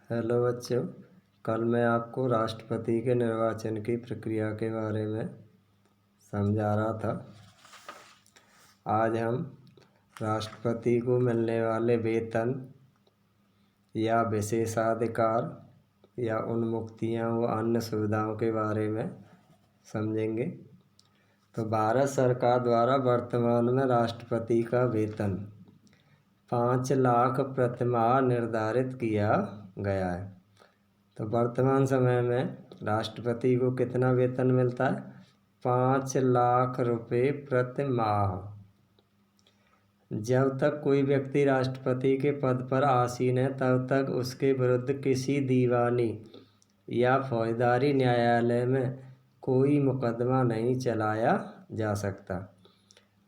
Hello बच्चों, कल मैं आपको राष्ट्रपति के निर्वाचन की प्रक्रिया के बारे में समझा रहा था। आज हम राष्ट्रपति को मिलने वाले वेतन या विशेषाधिकार या उन्मुक्तियां व अन्य सुविधाओं के बारे में समझेंगे। तो भारत सरकार द्वारा वर्तमान में राष्ट्रपति का वेतन 5 लाख प्रतिमाह निर्धारित किया गया है। तो वर्तमान समय में राष्ट्रपति को कितना वेतन मिलता है? 5 लाख रुपये प्रति माह। जब तक कोई व्यक्ति राष्ट्रपति के पद पर आसीन है तब तक उसके विरुद्ध किसी दीवानी या फौजदारी न्यायालय में कोई मुकदमा नहीं चलाया जा सकता,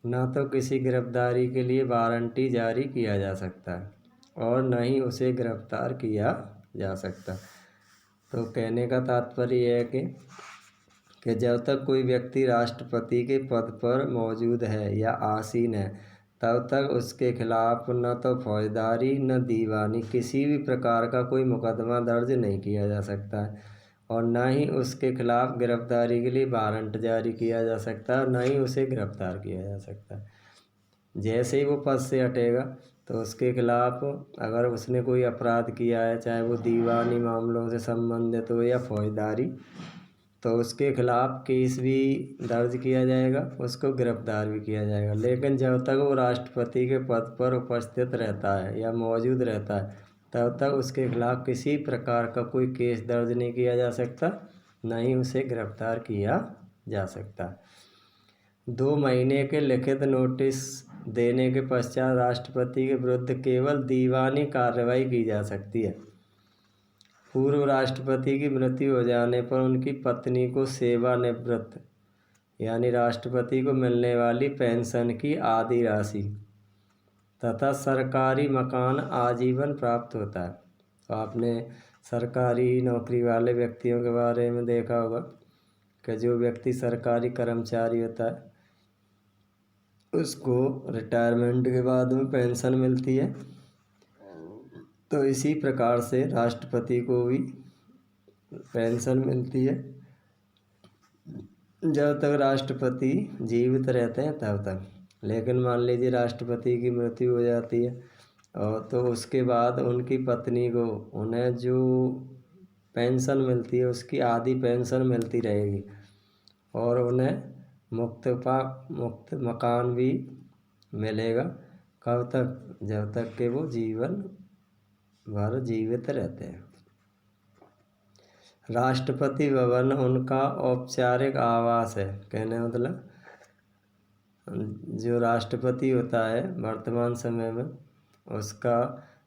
न तो किसी गिरफ्तारी के लिए वारंटी जारी किया जा सकता है और न ही उसे गिरफ्तार किया जा सकता। तो कहने का तात्पर्य यह है कि जब तक कोई व्यक्ति राष्ट्रपति के पद पर मौजूद है या आसीन है तब तक उसके खिलाफ न तो फौजदारी न दीवानी किसी भी प्रकार का कोई मुकदमा दर्ज नहीं किया जा सकता है और न ही उसके खिलाफ गिरफ्तारी के लिए वारंट जारी किया जा सकता है और न ही उसे गिरफ्तार किया जा सकता है। जैसे ही वो पद से हटेगा तो उसके खिलाफ अगर उसने कोई अपराध किया है, चाहे वो दीवानी मामलों से संबंधित हो या फौजदारी, तो उसके खिलाफ केस भी दर्ज किया जाएगा, उसको गिरफ्तार भी किया जाएगा। लेकिन जब तक वो राष्ट्रपति के पद पर उपस्थित रहता है या मौजूद रहता है तब तक उसके खिलाफ किसी प्रकार का कोई केस दर्ज नहीं किया जा सकता, न ही उसे गिरफ्तार किया जा सकता। 2 महीने के लिखित नोटिस देने के पश्चात राष्ट्रपति के विरुद्ध केवल दीवानी कार्रवाई की जा सकती है। पूर्व राष्ट्रपति की मृत्यु हो जाने पर उनकी पत्नी को सेवानिवृत्त यानी राष्ट्रपति को मिलने वाली पेंशन की आधी राशि तथा सरकारी मकान आजीवन प्राप्त होता है। तो आपने सरकारी नौकरी वाले व्यक्तियों के बारे में देखा होगा कि जो व्यक्ति सरकारी कर्मचारी होता है उसको रिटायरमेंट के बाद में पेंशन मिलती है। तो इसी प्रकार से राष्ट्रपति को भी पेंशन मिलती है जब तक राष्ट्रपति जीवित रहते हैं तब तक। लेकिन मान लीजिए राष्ट्रपति की मृत्यु हो जाती है और तो उसके बाद उनकी पत्नी को उन्हें जो पेंशन मिलती है उसकी आधी पेंशन मिलती रहेगी और उन्हें मुफ्त मकान भी मिलेगा। कब तक? जब तक कि वो जीवन भर जीवित रहते हैं। राष्ट्रपति भवन उनका औपचारिक आवास है। कहने मतलब जो राष्ट्रपति होता है वर्तमान समय में उसका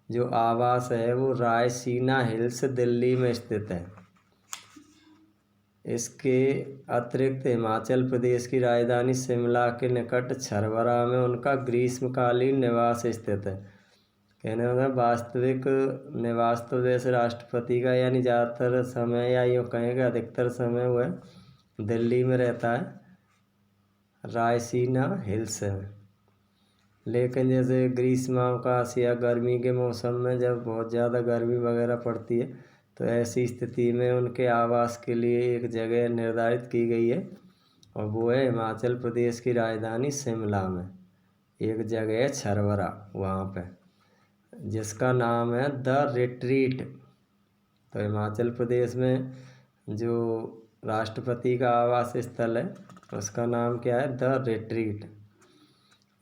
जो आवास है वो रायसीना हिल्स दिल्ली में स्थित है। इसके अतिरिक्त हिमाचल प्रदेश की राजधानी शिमला के निकट छरबरा में उनका ग्रीष्मकालीन निवास स्थित है। कहने मतलब वास्तविक निवास तो जैसे राष्ट्रपति का यानी ज़्यादातर समय या यूँ कहेंगे अधिकतर समय वह दिल्ली में रहता है, रायसीना हिल्स में। लेकिन जैसे ग्रीष्मावकाश या गर्मी के मौसम में जब बहुत ज़्यादा गर्मी वगैरह पड़ती है तो ऐसी स्थिति में उनके आवास के लिए एक जगह निर्धारित की गई है और वो है हिमाचल प्रदेश की राजधानी शिमला में एक जगह है छरबरा, वहाँ पे, जिसका नाम है द रिट्रीट। तो हिमाचल प्रदेश में जो राष्ट्रपति का आवास स्थल है उसका नाम क्या है? The retreat.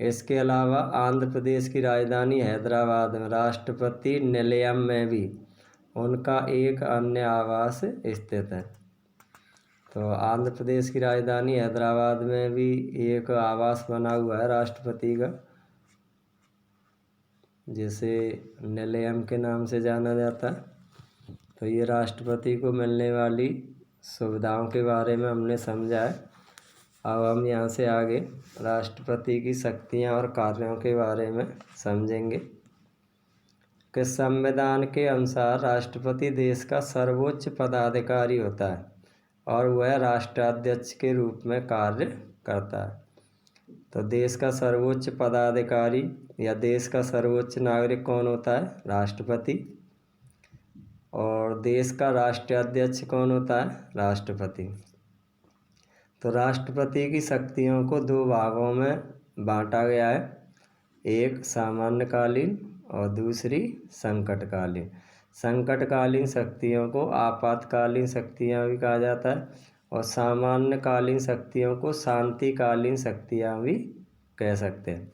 इसके अलावा आंध्र प्रदेश की राजधानी हैदराबाद में राष्ट्रपति निलयम में भी उनका एक अन्य आवास स्थित है। तो आंध्र प्रदेश की राजधानी हैदराबाद में भी एक आवास बना हुआ है राष्ट्रपति का, जिसे निलयम के नाम से जाना जाता है। तो ये राष्ट्रपति को मिलने वाली सुविधाओं के बारे में हमने समझा है। अब हम यहाँ से आगे राष्ट्रपति की शक्तियाँ और कार्यों के बारे में समझेंगे कि संविधान के अनुसार राष्ट्रपति देश का सर्वोच्च पदाधिकारी होता है और वह राष्ट्राध्यक्ष के रूप में कार्य करता है। तो देश का सर्वोच्च पदाधिकारी या देश का सर्वोच्च नागरिक कौन होता है? राष्ट्रपति। और देश का राष्ट्रीय अध्यक्ष कौन होता है? राष्ट्रपति। तो राष्ट्रपति की शक्तियों को दो भागों में बांटा गया है, एक सामान्यकालीन और दूसरी संकटकालीन। संकटकालीन शक्तियों को आपातकालीन शक्तियाँ भी कहा जाता है और सामान्यकालीन शक्तियों को शांतिकालीन शक्तियाँ भी कह सकते हैं।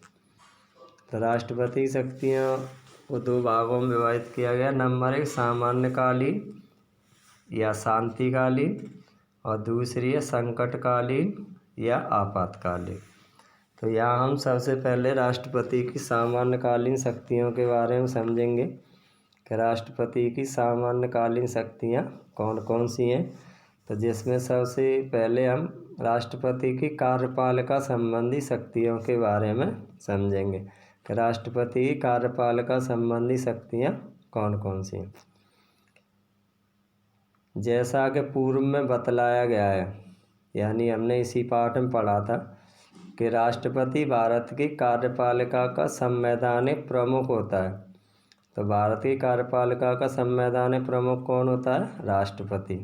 तो राष्ट्रपति शक्तियों को दो भागों में विभाजित किया गया। नंबर 1 सामान्यकालीन या शांतिकालीन और दूसरी है संकटकालीन या आपातकालीन। तो यहाँ हम सबसे पहले राष्ट्रपति की सामान्यकालीन शक्तियों के बारे में समझेंगे कि राष्ट्रपति की सामान्यकालीन शक्तियाँ कौन कौन सी हैं। तो जिसमें सबसे पहले हम राष्ट्रपति की कार्यपालिका संबंधी शक्तियों के बारे में समझेंगे कि राष्ट्रपति की कार्यपालिका संबंधी शक्तियाँ कौन कौन सी हैं। जैसा कि पूर्व में बतलाया गया है, यानी हमने इसी पाठ में पढ़ा था कि राष्ट्रपति भारत की कार्यपालिका का संवैधानिक प्रमुख होता है। तो भारत की कार्यपालिका का संवैधानिक प्रमुख कौन होता है? राष्ट्रपति।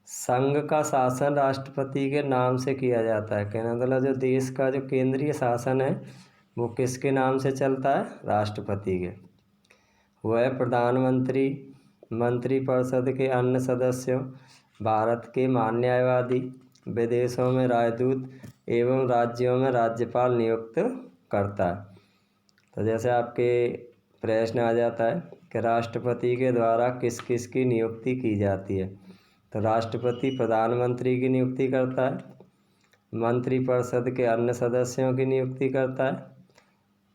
संघ का शासन राष्ट्रपति के नाम से किया जाता है। कहने मतलब जो देश का जो केंद्रीय शासन है वो किसके नाम से चलता है? राष्ट्रपति के। वह प्रधानमंत्री, मंत्रिपरिषद के अन्य सदस्यों, भारत के महान न्यायवादी, विदेशों में राजदूत एवं राज्यों में राज्यपाल नियुक्त करता है। तो जैसे आपके प्रश्न आ जाता है कि राष्ट्रपति के द्वारा किस किस की नियुक्ति की जाती है। तो राष्ट्रपति प्रधानमंत्री की नियुक्ति करता है, मंत्रिपरिषद के अन्य सदस्यों की नियुक्ति करता है,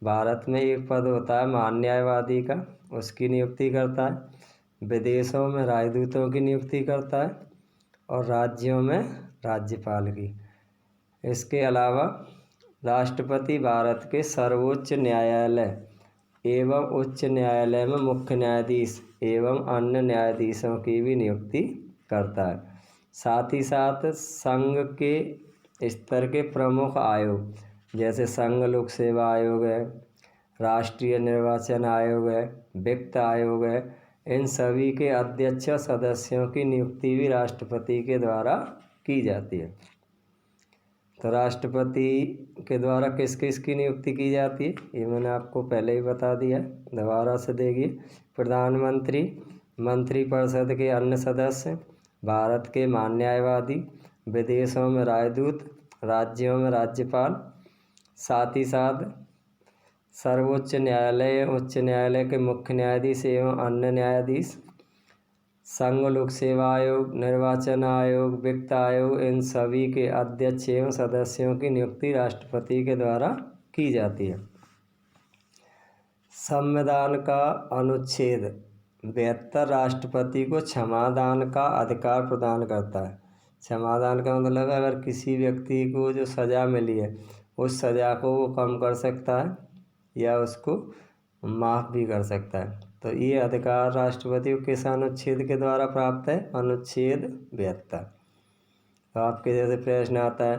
भारत में एक पद होता है महान न्यायवादी का, उसकी नियुक्ति करता है, विदेशों में राजदूतों की नियुक्ति करता है और राज्यों में राज्यपाल की। इसके अलावा राष्ट्रपति भारत के सर्वोच्च न्यायालय एवं उच्च न्यायालय में मुख्य न्यायाधीश एवं अन्य न्यायाधीशों की भी नियुक्ति करता है। साथ ही साथ संघ के स्तर के प्रमुख आयोग जैसे संघ लोक सेवा आयोग है, राष्ट्रीय निर्वाचन आयोग है, वित्त आयोग है, इन सभी के अध्यक्ष सदस्यों की नियुक्ति भी राष्ट्रपति के द्वारा की जाती है। तो राष्ट्रपति के द्वारा किस किस की नियुक्ति की जाती है ये मैंने आपको पहले ही बता दिया है, दोबारा से देखिए। प्रधानमंत्री, मंत्रिपरिषद के अन्य सदस्य, भारत के महान न्यायवादी, विदेशों में राजदूत, राज्यों में राज्यपाल, साथ ही साथ सर्वोच्च न्यायालय, उच्च न्यायालय के मुख्य न्यायाधीश एवं अन्य न्यायाधीश, संघ लोक सेवा आयोग, निर्वाचन आयोग, वित्त आयोग, इन सभी के अध्यक्ष एवं सदस्यों की नियुक्ति राष्ट्रपति के द्वारा की जाती है। संविधान का अनुच्छेद 72 राष्ट्रपति को क्षमादान का अधिकार प्रदान करता है। क्षमादान का मतलब अगर किसी व्यक्ति को जो सज़ा मिली है उस सज़ा को वो कम कर सकता है या उसको माफ़ भी कर सकता है। तो ये अधिकार राष्ट्रपति को किस अनुच्छेद के द्वारा प्राप्त है? अनुच्छेद 72। तो आपके जैसे प्रश्न आता है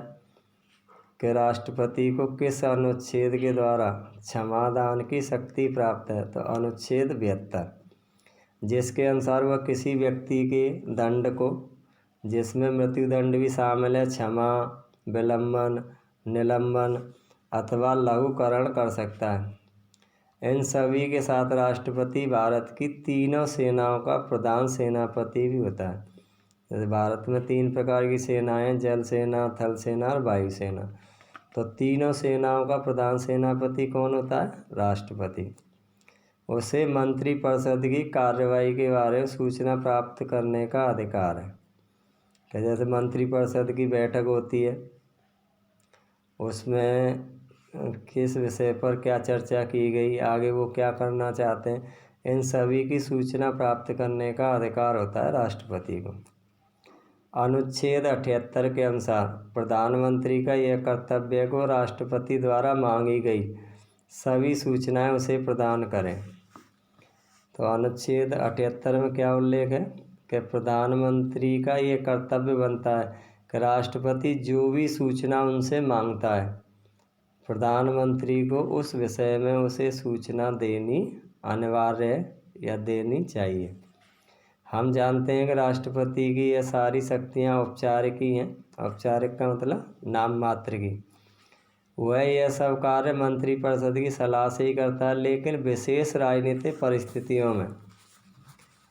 कि राष्ट्रपति को किस अनुच्छेद के द्वारा क्षमादान की शक्ति प्राप्त है? तो अनुच्छेद 72, जिसके अनुसार वह किसी व्यक्ति के दंड को, जिसमें मृत्युदंड भी शामिल है, क्षमा, विलंबन, निलंबन अथवा लघुकरण कर सकता है। इन सभी के साथ राष्ट्रपति भारत की तीनों सेनाओं का प्रधान सेनापति भी होता है। जैसे भारत में 3 प्रकार की सेनाएं, जल सेना, थल सेना और वायु सेना। तो तीनों सेनाओं का प्रधान सेनापति कौन होता है? राष्ट्रपति। उसे मंत्रिपरिषद की कार्यवाही के बारे में सूचना प्राप्त करने का अधिकार है। कि जैसे मंत्रिपरिषद की बैठक होती है, उसमें किस विषय पर क्या चर्चा की गई, आगे वो क्या करना चाहते हैं, इन सभी की सूचना प्राप्त करने का अधिकार होता है राष्ट्रपति को। अनुच्छेद 78 के अनुसार प्रधानमंत्री का यह कर्तव्य है को राष्ट्रपति द्वारा मांगी गई सभी सूचनाएं उसे प्रदान करें। तो अनुच्छेद 78 में क्या उल्लेख है कि प्रधानमंत्री का ये कर्तव्य बनता है कि राष्ट्रपति जो भी सूचना उनसे मांगता है, प्रधानमंत्री को उस विषय में उसे सूचना देनी अनिवार्य है या देनी चाहिए। हम जानते हैं कि राष्ट्रपति की ये सारी शक्तियाँ औपचारिक ही हैं। औपचारिक का मतलब नाम मात्र की। वह यह सब कार्य मंत्रिपरिषद की सलाह से ही करता है, लेकिन विशेष राजनीतिक परिस्थितियों में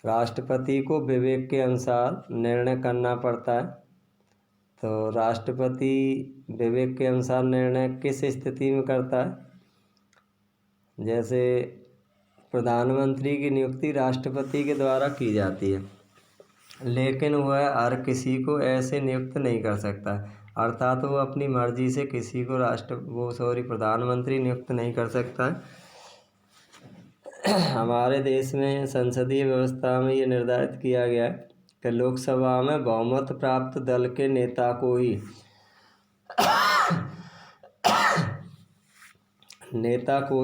राष्ट्रपति को विवेक के अनुसार निर्णय करना पड़ता है। तो राष्ट्रपति विवेक के अनुसार निर्णय किस स्थिति में करता है? जैसे प्रधानमंत्री की नियुक्ति राष्ट्रपति के द्वारा की जाती है, लेकिन वह हर किसी को ऐसे नियुक्त नहीं कर सकता। अर्थात वो अपनी मर्जी से किसी को प्रधानमंत्री नियुक्त नहीं कर सकता है। हमारे देश में संसदीय व्यवस्था में ये निर्धारित किया गया है कि लोकसभा में बहुमत प्राप्त दल के नेता को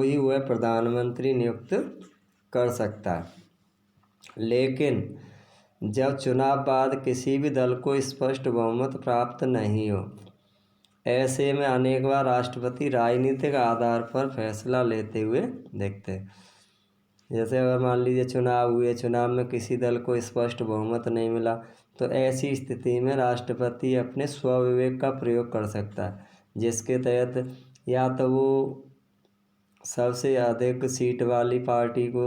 ही वह प्रधानमंत्री नियुक्त कर सकता है। लेकिन जब चुनाव बाद किसी भी दल को स्पष्ट बहुमत प्राप्त नहीं हो, ऐसे में अनेक बार राष्ट्रपति राजनीतिक आधार पर फैसला लेते हुए दिखते हैं। जैसे अगर मान लीजिए चुनाव हुए, चुनाव में किसी दल को स्पष्ट बहुमत नहीं मिला, तो ऐसी स्थिति में राष्ट्रपति अपने स्वविवेक का प्रयोग कर सकता है, जिसके तहत या तो वो सबसे अधिक सीट वाली पार्टी को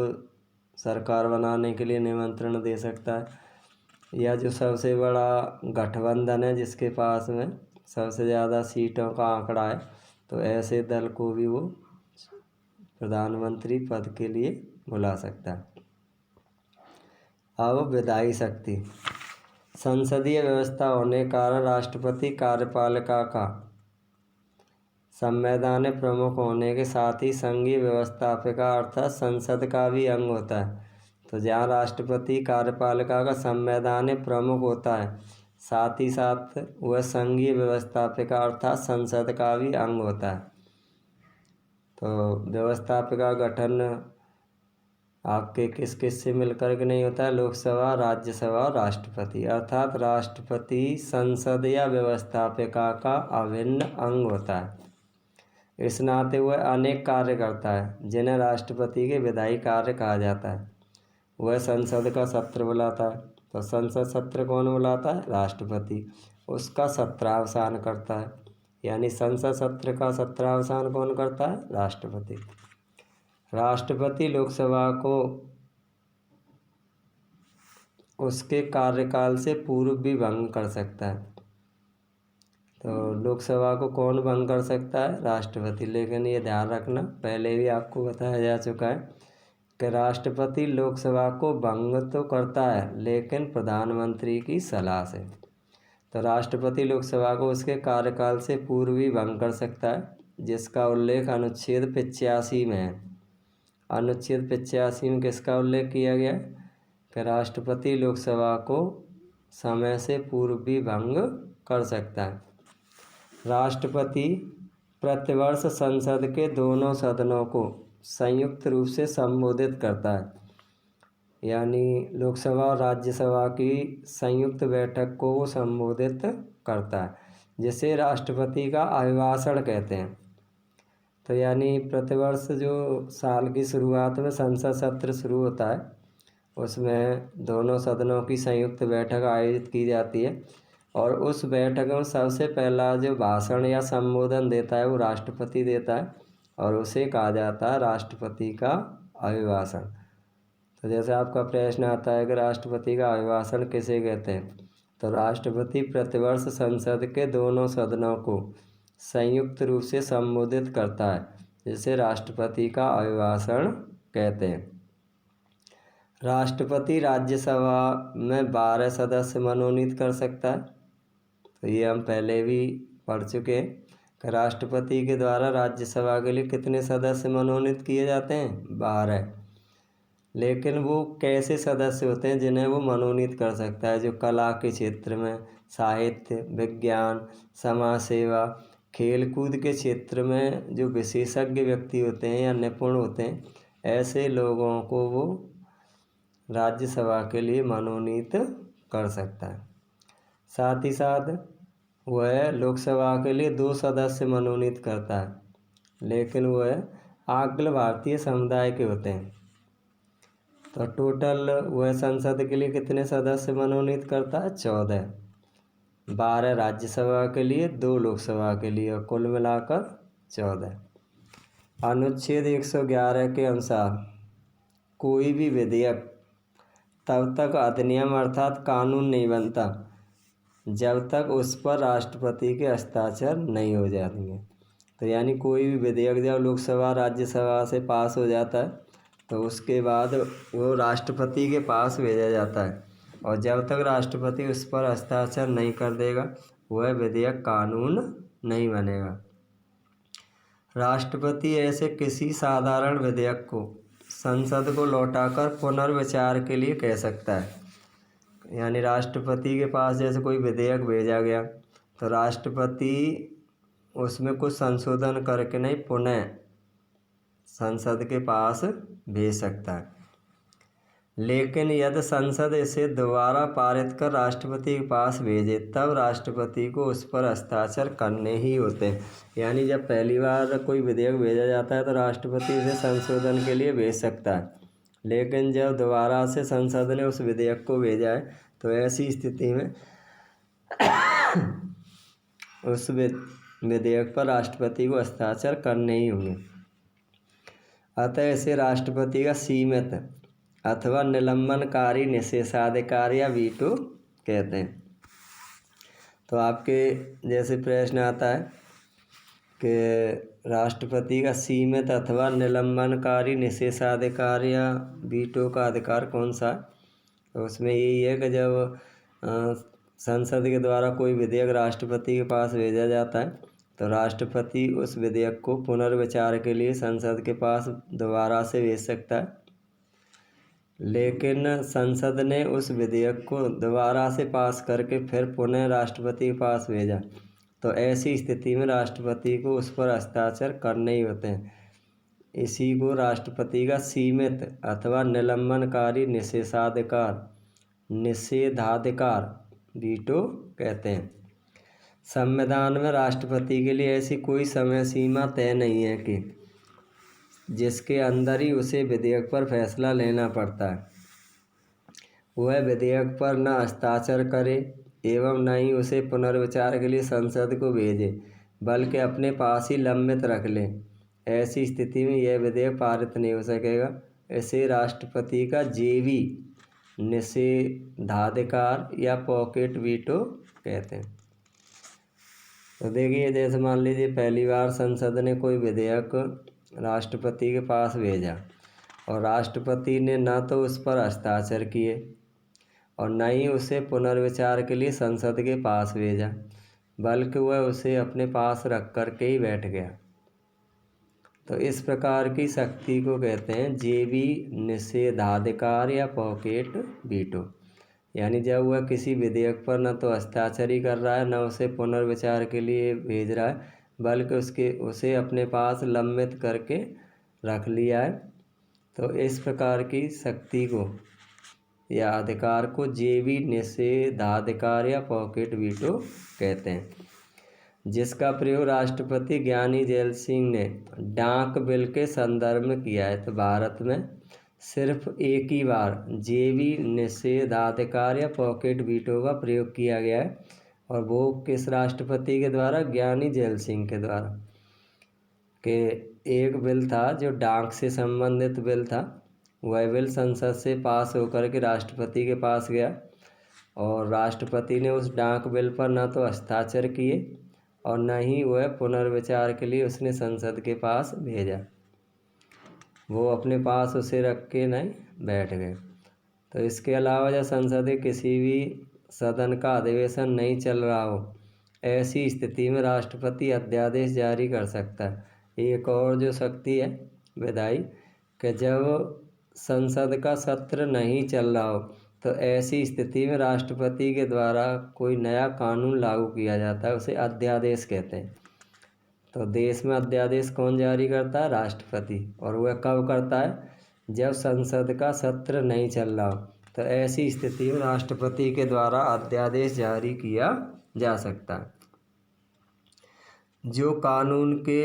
सरकार बनाने के लिए निमंत्रण दे सकता है, या जो सबसे बड़ा गठबंधन है जिसके पास में सबसे ज़्यादा सीटों का आंकड़ा है, तो ऐसे दल को भी वो प्रधानमंत्री पद के लिए बुला सकता है। अब विधायी शक्ति। संसदीय व्यवस्था होने के कारण राष्ट्रपति कार्यपालिका का संवैधानिक प्रमुख होने के साथ ही संघीय व्यवस्थापिका अर्थात संसद का भी अंग होता है। तो जहाँ राष्ट्रपति कार्यपालिका का संवैधानिक प्रमुख होता है, साथ ही साथ वह संघीय व्यवस्थापिका अर्थात संसद का भी अंग होता है। तो व्यवस्थापिका गठन आपके किस किस से मिलकर के नहीं होता है? लोकसभा, राज्यसभा और राष्ट्रपति, अर्थात राष्ट्रपति संसद या व्यवस्थापिका का अभिन्न अंग होता है। इस नाते वह अनेक कार्य करता है जिन्हें राष्ट्रपति के विधायी कार्य कहा जाता है। वह संसद का सत्र बुलाता है, तो संसद सत्र कौन बुलाता है? राष्ट्रपति। उसका सत्रावसान करता है, यानी संसद सत्र का सत्रावसान कौन करता है? राष्ट्रपति। राष्ट्रपति लोकसभा को उसके कार्यकाल से पूर्व भी भंग कर सकता है। तो लोकसभा को कौन भंग कर सकता है? राष्ट्रपति। लेकिन ये ध्यान रखना, पहले भी आपको बताया जा चुका है कि राष्ट्रपति लोकसभा को भंग तो करता है, लेकिन प्रधानमंत्री की सलाह से। तो राष्ट्रपति लोकसभा को उसके कार्यकाल से पूर्व भी भंग कर सकता है, जिसका उल्लेख अनुच्छेद 85 में है। अनुच्छेद 85 में किसका उल्लेख किया गया है? कि राष्ट्रपति लोकसभा को समय से पूर्व भी भंग कर सकता है। राष्ट्रपति प्रतिवर्ष संसद के दोनों सदनों को संयुक्त रूप से संबोधित करता है, यानी लोकसभा और राज्यसभा की संयुक्त बैठक को वो संबोधित करता है, जिसे राष्ट्रपति का अभिभाषण कहते हैं। तो यानी प्रतिवर्ष जो साल की शुरुआत में संसद सत्र शुरू होता है, उसमें दोनों सदनों की संयुक्त बैठक आयोजित की जाती है, और उस बैठक में सबसे पहला जो भाषण या संबोधन देता है वो राष्ट्रपति देता है, और उसे कहा जाता है राष्ट्रपति का अभिभाषण। तो जैसे आपका प्रश्न आता है कि राष्ट्रपति का अभिभाषण किसे कहते हैं, तो राष्ट्रपति प्रतिवर्ष संसद के दोनों सदनों को संयुक्त रूप से संबोधित करता है, जिसे राष्ट्रपति का अभिभाषण कहते हैं। राष्ट्रपति राज्यसभा में 12 सदस्य मनोनीत कर सकता है। तो ये हम पहले भी पढ़ चुके हैं कि राष्ट्रपति के द्वारा राज्यसभा के लिए कितने सदस्य मनोनीत किए जाते हैं? 12। लेकिन वो कैसे सदस्य होते हैं जिन्हें वो मनोनीत कर सकता है? जो कला के क्षेत्र में, साहित्य, विज्ञान, समाज सेवा, खेल कूद के क्षेत्र में जो विशेषज्ञ व्यक्ति होते हैं या निपुण होते हैं, ऐसे लोगों को वो राज्यसभा के लिए मनोनीत कर सकता है। साथ ही साथ वह लोकसभा के लिए 2 सदस्य मनोनीत करता है, लेकिन वह अखिल भारतीय समुदाय के होते हैं। तो टोटल वह संसद के लिए कितने सदस्य मनोनीत करता है? 14। 12 राज्यसभा के लिए, 2 लोकसभा के लिए, और कुल मिलाकर 14। अनुच्छेद 111 के अनुसार कोई भी विधेयक तब तक अधिनियम अर्थात कानून नहीं बनता जब तक उस पर राष्ट्रपति के हस्ताक्षर नहीं हो जाएंगे। तो यानी कोई भी विधेयक जब लोकसभा राज्यसभा से पास हो जाता है तो उसके बाद वो राष्ट्रपति के पास भेजा जाता है, और जब तक राष्ट्रपति उस पर हस्ताक्षर नहीं कर देगा वह विधेयक कानून नहीं बनेगा। राष्ट्रपति ऐसे किसी साधारण विधेयक को संसद को लौटाकर पुनर्विचार के लिए कह सकता है। यानी राष्ट्रपति के पास जैसे कोई विधेयक भेजा गया तो राष्ट्रपति उसमें कुछ संशोधन करके नहीं पुनः संसद के पास भेज सकता है। लेकिन यदि संसद इसे दोबारा पारित कर राष्ट्रपति के पास भेजे तब राष्ट्रपति को उस पर हस्ताक्षर करने ही होते हैं। यानी जब पहली बार कोई विधेयक भेजा जाता है तो राष्ट्रपति इसे संशोधन के लिए भेज सकता है, लेकिन जब दोबारा से संसद ने उस विधेयक को भेजा है तो ऐसी स्थिति में उस विधेयक पर राष्ट्रपति को हस्ताक्षर करने ही होंगे। अतः इसे राष्ट्रपति का सीमित अथवा निलंबनकारी निषेधाधिकार या वीटो कहते हैं। तो आपके जैसे प्रश्न आता है कि राष्ट्रपति का सीमित अथवा निलंबनकारी निषेधाधिकार या वीटो का अधिकार कौन सा है? तो उसमें यही है कि जब संसद के द्वारा कोई विधेयक राष्ट्रपति के पास भेजा जाता है तो राष्ट्रपति उस विधेयक को पुनर्विचार के लिए संसद के पास दोबारा से भेज सकता है, लेकिन संसद ने उस विधेयक को दोबारा से पास करके फिर पुनः राष्ट्रपति के पास भेजा तो ऐसी स्थिति में राष्ट्रपति को उस पर हस्ताक्षर करने ही होते हैं। इसी को राष्ट्रपति का सीमित अथवा निलंबनकारी निषेधाधिकार वीटो कहते हैं। संविधान में राष्ट्रपति के लिए ऐसी कोई समय सीमा तय नहीं है कि जिसके अंदर ही उसे विधेयक पर फैसला लेना पड़ता है। वह विधेयक पर न हस्ताक्षर करे एवं न ही उसे पुनर्विचार के लिए संसद को भेजे, बल्कि अपने पास ही लंबित रख ले। ऐसी स्थिति में यह विधेयक पारित नहीं हो सकेगा। इसे राष्ट्रपति का जेवी निषेधाधिकार या पॉकेट वीटो कहते हैं। तो देखिए, जैसे मान लीजिए पहली बार संसद ने कोई विधेयक राष्ट्रपति के पास भेजा और राष्ट्रपति ने न तो उस पर हस्ताक्षर किए और न ही उसे पुनर्विचार के लिए संसद के पास भेजा, बल्कि वह उसे अपने पास रख कर के ही बैठ गया। तो इस प्रकार की शक्ति को कहते हैं जेवी निषेधाधिकार या पॉकेट वीटो। यानी जब वह किसी विधेयक पर न तो हस्ताक्षर ही कर रहा है न उसे पुनर्विचार के लिए भेज रहा है, बल्कि उसे अपने पास लंबित करके रख लिया है, तो इस प्रकार की शक्ति को या अधिकार को जेवी निषेधाधिकार या पॉकेट वीटो कहते हैं, जिसका प्रयोग राष्ट्रपति ज्ञानी जैल सिंह ने डाक बिल के संदर्भ में किया है। तो भारत में सिर्फ एक ही बार जेवी निषेधाधिकार या पॉकेट वीटो का प्रयोग किया गया है, और वो किस राष्ट्रपति के द्वारा? ज्ञानी जैल सिंह के द्वारा। कि एक बिल था जो डाक से संबंधित बिल था, वह बिल संसद से पास होकर के राष्ट्रपति के पास गया और राष्ट्रपति ने उस डाक बिल पर न तो हस्ताक्षर किए और न ही वह पुनर्विचार के लिए उसने संसद के पास भेजा, वो अपने पास उसे रख के नहीं बैठ गए। तो इसके अलावा जब संसद के किसी भी सदन का अधिवेशन नहीं चल रहा हो, ऐसी स्थिति में राष्ट्रपति अध्यादेश जारी कर सकता है। एक और जो शक्ति है विधायी, कि जब संसद का सत्र नहीं चल रहा हो तो ऐसी स्थिति में राष्ट्रपति के द्वारा कोई नया कानून लागू किया जाता है, उसे अध्यादेश कहते हैं। तो देश में अध्यादेश कौन जारी करता है? राष्ट्रपति। और वह कब करता है? जब संसद का सत्र नहीं चल रहा हो। तो ऐसी स्थिति में राष्ट्रपति के द्वारा अध्यादेश जारी किया जा सकता है, जो कानून के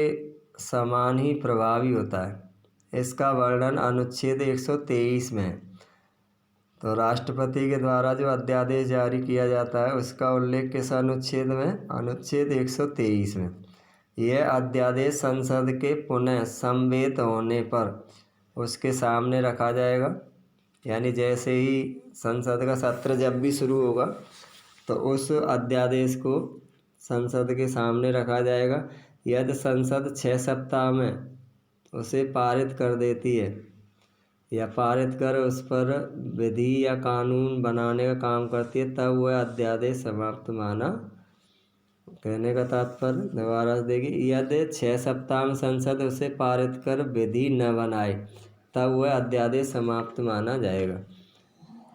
समान ही प्रभावी होता है। इसका वर्णन अनुच्छेद 123 में है। तो राष्ट्रपति के द्वारा जो अध्यादेश जारी किया जाता है उसका उल्लेख किस अनुच्छेद में? अनुच्छेद 123 में। यह अध्यादेश संसद के पुनः समवेत होने पर उसके सामने रखा जाएगा, यानी जैसे ही संसद का सत्र जब भी शुरू होगा तो उस अध्यादेश को संसद के सामने रखा जाएगा। यदि संसद 6 सप्ताह में उसे पारित कर देती है या पारित कर उस पर विधि या कानून बनाने का काम करती है, तब वह अध्यादेश समाप्त माना। कहने का तात्पर्य दोबारा देखिए, यदि 6 सप्ताह में संसद उसे पारित कर विधि न बनाए तब वह अध्यादेश समाप्त माना जाएगा।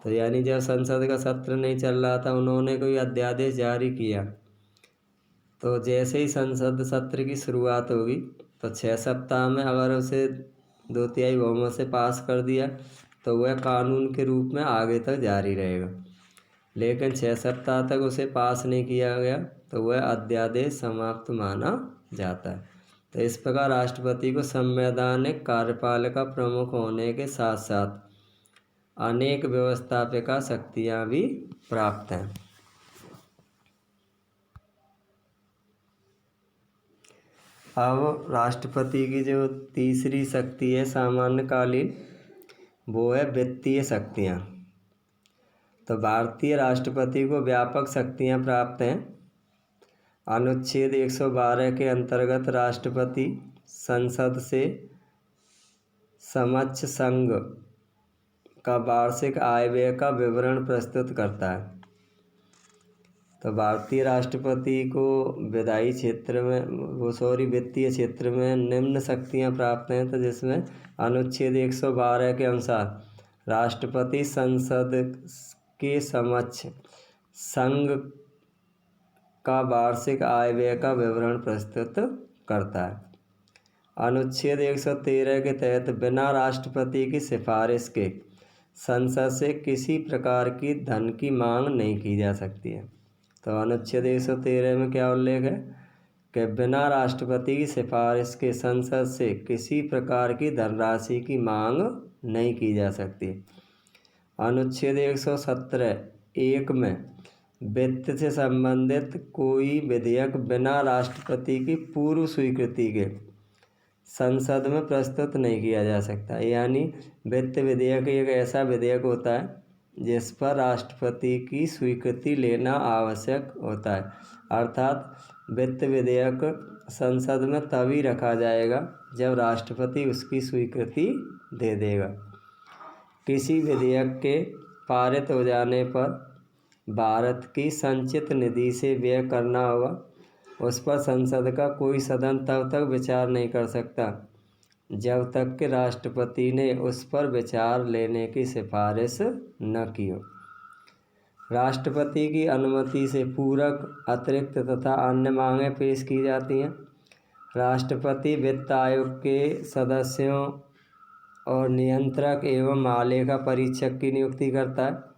तो यानी जब संसद का सत्र नहीं चल रहा था, उन्होंने कोई अध्यादेश जारी किया, तो जैसे ही संसद सत्र की शुरुआत होगी तो 6 सप्ताह में अगर उसे 2/3 बहुमत से पास कर दिया तो वह कानून के रूप में आगे तक जारी रहेगा। लेकिन 6 सप्ताह तक उसे पास नहीं किया गया तो वह अध्यादेश समाप्त माना जाता है। तो इस प्रकार राष्ट्रपति को संवैधानिक कार्यपालिका प्रमुख होने के साथ साथ अनेक व्यवस्थापिका शक्तियाँ भी प्राप्त हैं। अब राष्ट्रपति की जो तीसरी शक्ति है सामान्यकालीन, वो है वित्तीय शक्तियाँ। तो भारतीय राष्ट्रपति को व्यापक शक्तियाँ प्राप्त हैं। अनुच्छेद 112 के अंतर्गत राष्ट्रपति संसद से समक्ष संघ का वार्षिक आय व्यय का विवरण प्रस्तुत करता है। तो भारतीय राष्ट्रपति को वित्तीय क्षेत्र में निम्न शक्तियां प्राप्त हैं। तो जिसमें अनुच्छेद 112 के अनुसार राष्ट्रपति संसद के समक्ष संघ का वार्षिक आय व्यय का विवरण प्रस्तुत करता है। अनुच्छेद 113 के तहत बिना राष्ट्रपति की सिफारिश के संसद से किसी प्रकार की धन की मांग नहीं की जा सकती है। तो अनुच्छेद 113 में क्या उल्लेख है कि बिना राष्ट्रपति की सिफारिश के संसद से किसी प्रकार की धनराशि की मांग नहीं की जा सकती। अनुच्छेद 117(1) में वित्त से संबंधित कोई विधेयक बिना राष्ट्रपति की पूर्व स्वीकृति के संसद में प्रस्तुत नहीं किया जा सकता। यानी वित्त विधेयक एक ऐसा विधेयक होता है जिस पर राष्ट्रपति की स्वीकृति लेना आवश्यक होता है। अर्थात वित्त विधेयक संसद में तभी रखा जाएगा जब राष्ट्रपति उसकी स्वीकृति दे देगा। किसी विधेयक के पारित हो जाने पर भारत की संचित निधि से व्यय करना होगा। उस पर संसद का कोई सदन तब तक विचार नहीं कर सकता जब तक कि राष्ट्रपति ने उस पर विचार लेने की सिफारिश न की हो। राष्ट्रपति की अनुमति से पूरक, अतिरिक्त तथा अन्य मांगें पेश की जाती हैं। राष्ट्रपति वित्त आयोग के सदस्यों और नियंत्रक एवं महालेखा परीक्षक की नियुक्ति करता है।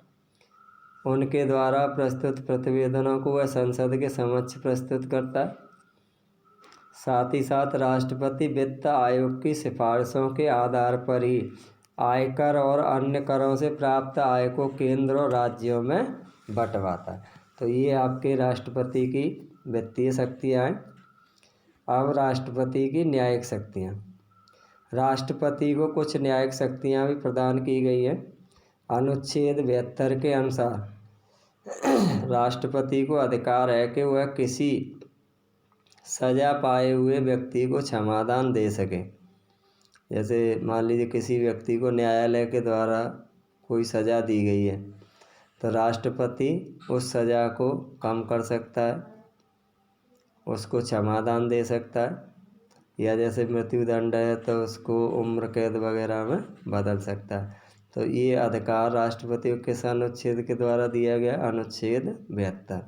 उनके द्वारा प्रस्तुत प्रतिवेदनों को वह संसद के समक्ष प्रस्तुत करता है। साथ ही साथ राष्ट्रपति वित्त आयोग की सिफारिशों के आधार पर ही आयकर और अन्य करों से प्राप्त आय को केंद्र और राज्यों में बंटवाता है। तो ये आपके राष्ट्रपति की वित्तीय शक्तियाँ हैं। अब राष्ट्रपति की न्यायिक शक्तियाँ। राष्ट्रपति को कुछ न्यायिक शक्तियाँ भी प्रदान की गई हैं। अनुच्छेद 72 के अनुसार राष्ट्रपति को अधिकार है कि वह किसी सजा पाए हुए व्यक्ति को क्षमादान दे सके। जैसे मान लीजिए किसी व्यक्ति को न्यायालय के द्वारा कोई सज़ा दी गई है तो राष्ट्रपति उस सज़ा को कम कर सकता है, उसको क्षमादान दे सकता है, या जैसे मृत्युदंड है तो उसको उम्र कैद वगैरह में बदल सकता है। तो ये अधिकार राष्ट्रपति को किस अनुच्छेद के द्वारा दिया गया? अनुच्छेद 72।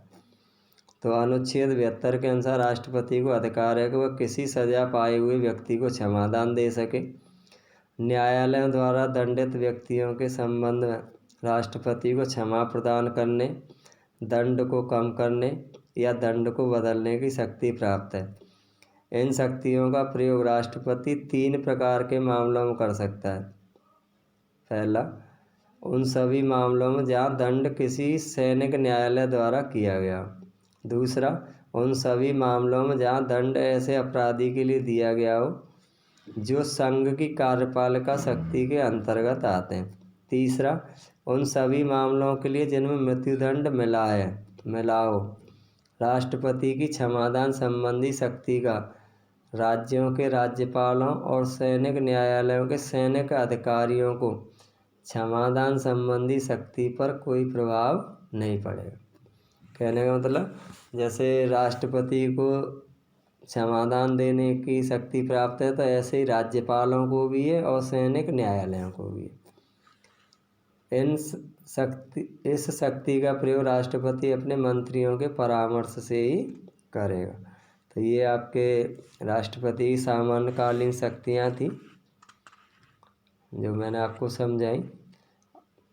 तो अनुच्छेद 72 के अनुसार राष्ट्रपति को अधिकार है कि वह किसी सजा पाए हुए व्यक्ति को क्षमादान दे सके। न्यायालयों द्वारा दंडित व्यक्तियों के संबंध में राष्ट्रपति को क्षमा प्रदान करने, दंड को कम करने या दंड को बदलने की शक्ति प्राप्त है। इन शक्तियों का प्रयोग राष्ट्रपति 3 प्रकार के मामलों में कर सकता है। पहला, उन सभी मामलों में जहाँ दंड किसी सैनिक न्यायालय द्वारा किया गया। दूसरा, उन सभी मामलों में जहाँ दंड ऐसे अपराधी के लिए दिया गया हो जो संघ की कार्यपालिका शक्ति के अंतर्गत आते हैं। तीसरा, उन सभी मामलों के लिए जिनमें मृत्युदंड मिला हो। राष्ट्रपति की क्षमादान संबंधी शक्ति का राज्यों के राज्यपालों और सैनिक न्यायालयों के सैनिक अधिकारियों को क्षमादान संबंधी शक्ति पर कोई प्रभाव नहीं पड़ेगा। कहने का मतलब, जैसे राष्ट्रपति को क्षमादान देने की शक्ति प्राप्त है, तो ऐसे ही राज्यपालों को भी है और सैनिक न्यायालयों को भी है। इस शक्ति का प्रयोग राष्ट्रपति अपने मंत्रियों के परामर्श से ही करेगा। तो ये आपके राष्ट्रपति की सामान्यकालीन शक्तियाँ थी जो मैंने आपको समझाई।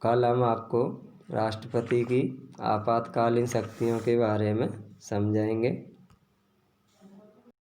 कल हम आपको राष्ट्रपति की आपातकालीन शक्तियों के बारे में समझाएंगे।